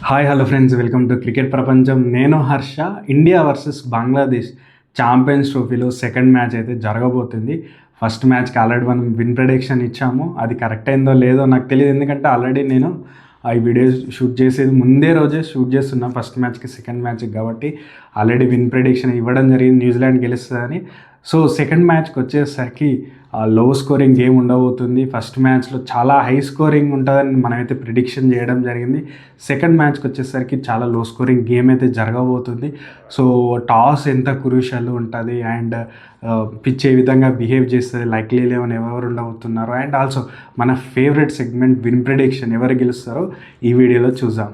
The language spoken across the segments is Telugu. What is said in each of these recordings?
Hi hello friends, welcome to cricket ప్రపంచం. నేను Harsha. India versus Bangladesh champions ట్రోఫీలో సెకండ్ మ్యాచ్ అయితే జరగబోతుంది. ఫస్ట్ మ్యాచ్కి ఆల్రెడీ మనం విన్ ప్రెడిక్షన్ ఇచ్చాము. అది కరెక్ట్ అయిందో లేదో నాకు తెలియదు, ఎందుకంటే ఆల్రెడీ నేను ఈ వీడియో షూట్ చేసేది ముందే రోజే షూట్ చేస్తున్నా ఫస్ట్ మ్యాచ్కి సెకండ్ మ్యాచ్కి. కాబట్టి ఆల్రెడీ విన్ ప్రెడిక్షన్ ఇవ్వడం జరిగింది, న్యూజిలాండ్ గెలుస్తుందని. సో సెకండ్ మ్యాచ్కి వచ్చేసరికి లో స్కోరింగ్ గేమ్ ఉండబోతుంది. ఫస్ట్ మ్యాచ్లో చాలా హై స్కోరింగ్ ఉంటుందని మనమైతే ప్రిడిక్షన్ చేయడం జరిగింది. సెకండ్ మ్యాచ్కి వచ్చేసరికి చాలా లో స్కోరింగ్ గేమ్ అయితే జరగబోతుంది. సో టాస్ ఎంత క్రూషియల్ ఉంటుంది అండ్ పిచ్ ఏ విధంగా బిహేవ్ చేస్తుంది, లైక్లీ 11 ఎవరు ఉండబోతున్నారు, అండ్ ఆల్సో మన ఫేవరెట్ సెగ్మెంట్ విన్ ప్రిడిక్షన్ ఎవరు గెలుస్తారో ఈ వీడియోలో చూద్దాం.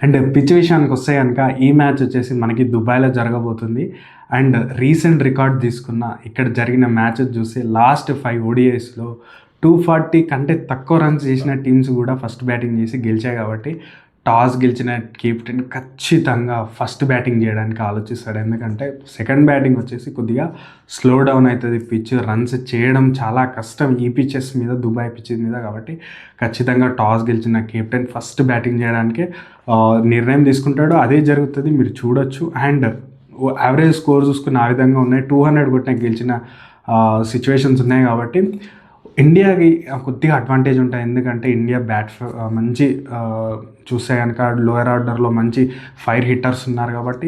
అండ్ పిచ్ విషయానికి వస్తే కనుక ఈ మ్యాచ్ వచ్చేసి మనకి దుబాయ్లో జరగబోతుంది. అండ్ రీసెంట్ రికార్డ్ తీసుకున్న ఇక్కడ జరిగిన మ్యాచెస్ చూస్తే లాస్ట్ 5 ODIsలో 240 కంటే తక్కువ రన్స్ చేసిన టీమ్స్ కూడా ఫస్ట్ బ్యాటింగ్ చేసి గెలిచాయి. కాబట్టి టాస్ గెలిచిన కెప్టెన్ ఖచ్చితంగా ఫస్ట్ బ్యాటింగ్ చేయడానికి ఆలోచిస్తాడు. ఎందుకంటే సెకండ్ బ్యాటింగ్ వచ్చేసి కొద్దిగా స్లో డౌన్ అవుతుంది, పిచ్ రన్స్ చేయడం చాలా కష్టం ఈ పిచెస్ మీద, దుబాయ్ పిచెస్ మీద. కాబట్టి ఖచ్చితంగా టాస్ గెలిచిన కెప్టెన్ ఫస్ట్ బ్యాటింగ్ చేయడానికి నిర్ణయం తీసుకుంటాడు. అదే జరుగుతుంది, మీరు చూడొచ్చు. అండ్ యావరేజ్ స్కోర్ చూసుకున్న ఆ విధంగా ఉన్నాయి, 200 కొట్టిన గెలిచిన సిచ్యువేషన్స్ ఉన్నాయి. కాబట్టి ఇండియాకి కొద్దిగా అడ్వాంటేజ్ ఉంటాయి, ఎందుకంటే ఇండియా మంచి చూస్తే కనుక లోయర్ ఆర్డర్లో మంచి ఫైర్ హిట్టర్స్ ఉన్నారు. కాబట్టి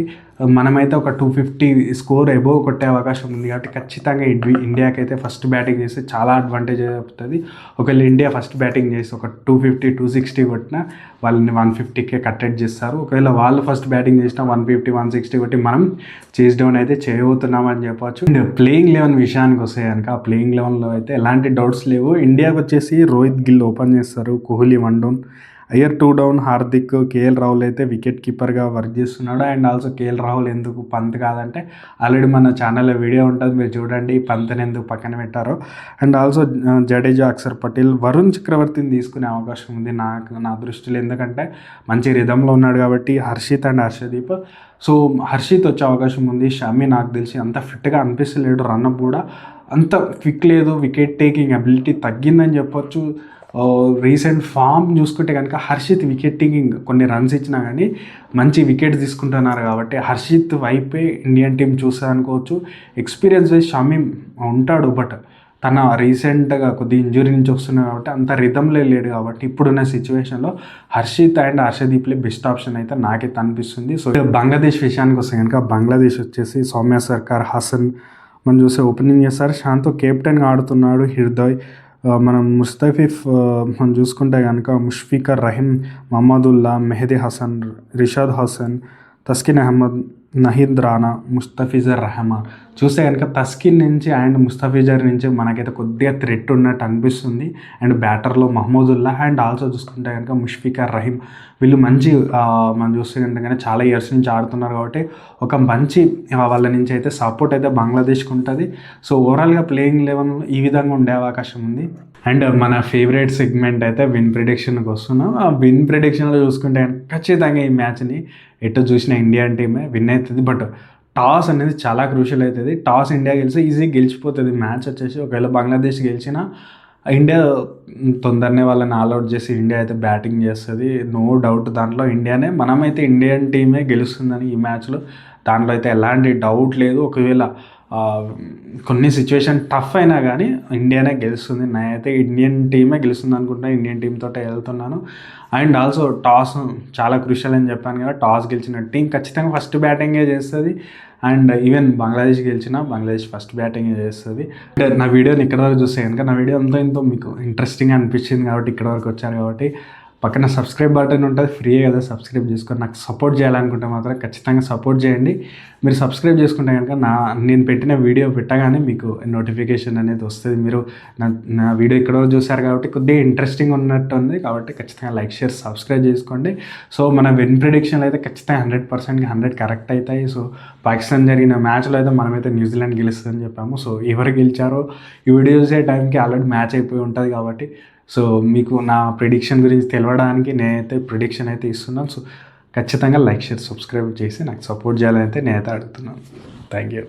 మనమైతే ఒక 250 స్కోర్ ఎబోవ్ కొట్టే అవకాశం ఉంది. కాబట్టి ఖచ్చితంగా ఇండియాకి అయితే ఫస్ట్ బ్యాటింగ్ చేస్తే చాలా అడ్వాంటేజ్ అవుతుంది. ఒకవేళ ఇండియా ఫస్ట్ బ్యాటింగ్ చేసి ఒక 250, 260 కొట్టినా వాళ్ళని 150కే కట్టెట్ చేస్తారు. ఒకవేళ వాళ్ళు ఫస్ట్ బ్యాటింగ్ చేసినా 150, 160 కొట్టి మనం చేస్ డౌన్ అయితే చేయబోతున్నామని చెప్పవచ్చు. అండ్ ప్లేయింగ్ 11 విషయానికి వస్తే కనుక ఆ ప్లేయింగ్ 11లో అయితే ఎలాంటి డౌట్స్ లేవు. ఇండియాకి వచ్చేసి రోహిత్ గిల్ ఓపెన్ చేస్తారు, Kohli 1 down, Iyer 2 down, Hardik, KL Rahul అయితే వికెట్ కీపర్గా వర్క్ చేస్తున్నాడు. అండ్ ఆల్సో కేఎల్ రాహుల్ ఎందుకు పంత్ కాదంటే ఆల్రెడీ మన ఛానల్లో వీడియో ఉంటుంది, మీరు చూడండి పంత్ని ఎందుకు పక్కన పెట్టారో. అండ్ ఆల్సో జడేజా, అక్షర్ పటేల్, వరుణ్ చక్రవర్తిని తీసుకునే అవకాశం ఉంది నా దృష్టిలో, ఎందుకంటే మంచి రిధంలో ఉన్నాడు. కాబట్టి హర్షిత్ అండ్ హర్షదీప్. సో హర్షిత్ వచ్చే అవకాశం ఉంది. షమి నాకు తెలిసి అంత ఫిట్గా అనిపిస్తలేడు, రన్అప్ కూడా అంత క్విక్ లేదు, వికెట్ టేకింగ్ అబిలిటీ తగ్గిందని చెప్పొచ్చు. రీసెంట్ ఫామ్ చూసుకుంటే కనుక హర్షిత్ వికెట్ టేకింగ్ కొన్ని రన్స్ ఇచ్చినా కానీ మంచి వికెట్స్ తీసుకుంటున్నారు. కాబట్టి హర్షిత్ వైపే ఇండియన్ టీం చూస్తుంది అనుకోవచ్చు. ఎక్స్పీరియన్స్ వైజ్ షమీ ఉంటాడు, బట్ తన రీసెంట్గా కొద్ది ఇంజురీ నుంచి వస్తున్నాడు కాబట్టి అంత రిథంలో లేడు. కాబట్టి ఇప్పుడున్న సిచ్యువేషన్లో హర్షిత్ అండ్ హర్షదీప్లే బెస్ట్ ఆప్షన్ అయితే నాకైతే అనిపిస్తుంది. సో బంగ్లాదేశ్ విషయానికి వస్తే కనుక బంగ్లాదేశ్ వచ్చేసి సౌమ్య సర్కార్, హసన్ మనం చూస్తే ఓపెనింగ్ చేస్తారు. శాంతో కెప్టెన్గా ఆడుతున్నాడు. హృదయ్, మనం ముస్తఫిఫ్ మనం చూసుకుంటే కనుక ముష్ఫికర్ రహీం, మహమ్మదుల్లా, మెహదీ హసన్, రిషాద్ హసన్, తస్కిన్ అహ్మద్, నహీద్ రానా, ముస్తఫిజర్ రెహమాన్. చూస్తే కనుక తస్కిన్ నుంచి అండ్ ముస్తఫిజర్ నుంచి మనకైతే కొద్దిగా థ్రెట్ ఉన్నట్టు అనిపిస్తుంది. అండ్ బ్యాటర్లో మహమ్మదుల్లా అండ్ ఆల్సో చూసుకుంటే కనుక ముష్ఫికర్ రహీం, వీళ్ళు మంచి మనం చూస్తే కనుక చాలా ఇయర్స్ నుంచి ఆడుతున్నారు. కాబట్టి ఒక మంచి వాళ్ళ నుంచి అయితే సపోర్ట్ అయితే బంగ్లాదేశ్కి ఉంటుంది. సో ఓవరాల్గా ప్లేయింగ్ 11 ఈ విధంగా ఉండే అవకాశం ఉంది. అండ్ మన ఫేవరెట్ సెగ్మెంట్ అయితే విన్ ప్రిడిక్షన్కి వస్తున్నాం. ఆ విన్ ప్రిడిక్షన్లో చూసుకుంటే ఖచ్చితంగా ఈ మ్యాచ్ని ఎటు చూసిన ఇండియన్ టీమే విన్ అవుతుంది. బట్ టాస్ అనేది చాలా క్రూషియల్ అవుతుంది. టాస్ ఇండియా గెలిస్తే ఈజీగా గెలిచిపోతుంది మ్యాచ్ వచ్చేసి. ఒకవేళ బంగ్లాదేశ్ గెలిచినా ఇండియా తొందరనే వాళ్ళని ఆల్అౌట్ చేసి ఇండియా అయితే బ్యాటింగ్ చేస్తుంది, నో డౌట్. దాంట్లో ఇండియానే, మనమైతే ఇండియన్ టీమే గెలుస్తుందని ఈ మ్యాచ్లో, దాంట్లో అయితే ఎలాంటి డౌట్ లేదు. ఒకవేళ కొన్ని సిచ్యువేషన్ టఫ్ అయినా కానీ ఇండియానే గెలుస్తుంది. నేనైతే ఇండియన్ టీమే గెలుస్తుంది అనుకుంటున్నాను, ఇండియన్ టీంతో వెళ్తున్నాను. అండ్ ఆల్సో టాస్ చాలా క్రూషియల్ అని చెప్పాను కదా, టాస్ గెలిచిన టీం ఖచ్చితంగా ఫస్ట్ బ్యాటింగే చేస్తుంది. అండ్ ఈవెన్ బంగ్లాదేశ్ గెలిచినా బంగ్లాదేశ్ ఫస్ట్ బ్యాటింగే చేస్తుంది. అంటే నా వీడియోని ఇక్కడ వరకు చూస్తే కనుక నా వీడియో ఎంతో మీకు ఇంట్రెస్టింగ్ అనిపించింది కాబట్టి ఇక్కడ వరకు వచ్చారు. కాబట్టి పక్కన సబ్స్క్రైబ్ బటన్ ఉంటుంది, ఫ్రీయే కదా, సబ్స్క్రైబ్ చేసుకొని నాకు సపోర్ట్ చేయాలనుకుంటే మాత్రం ఖచ్చితంగా సపోర్ట్ చేయండి. మీరు సబ్స్క్రైబ్ చేసుకుంటే కనుక నేను పెట్టిన వీడియో పెట్టగానే మీకు నోటిఫికేషన్ అనేది వస్తుంది. మీరు నా వీడియో ఇక్కడ చూసారు కాబట్టి కొద్దిగా ఇంట్రెస్టింగ్ ఉన్నట్టు ఉంది. కాబట్టి ఖచ్చితంగా లైక్, షేర్, సబ్స్క్రైబ్ చేసుకోండి. సో మన విన్ ప్రిడిక్షన్లు అయితే ఖచ్చితంగా 100%కి 100 కరెక్ట్ అవుతాయి. సో పాకిస్తాన్ జరిగిన మ్యాచ్లో అయితే మనమైతే న్యూజిలాండ్ గెలుస్తుందని చెప్పాము. సో ఎవరు గెలిచారో ఈ వీడియో చూసే టైంకి ఆల్రెడీ మ్యాచ్ అయిపోయి ఉంటుంది. కాబట్టి సో మీకు నా ప్రిడిక్షన్ గురించి తెలవడానికి నేనైతే ప్రిడిక్షన్ అయితే ఇస్తున్నాను. సో ఖచ్చితంగా లైక్, షేర్, సబ్స్క్రైబ్ చేసి నాకు సపోర్ట్ చేయాలని అయితే నేనైతే అడుగుతున్నాను. Thank you.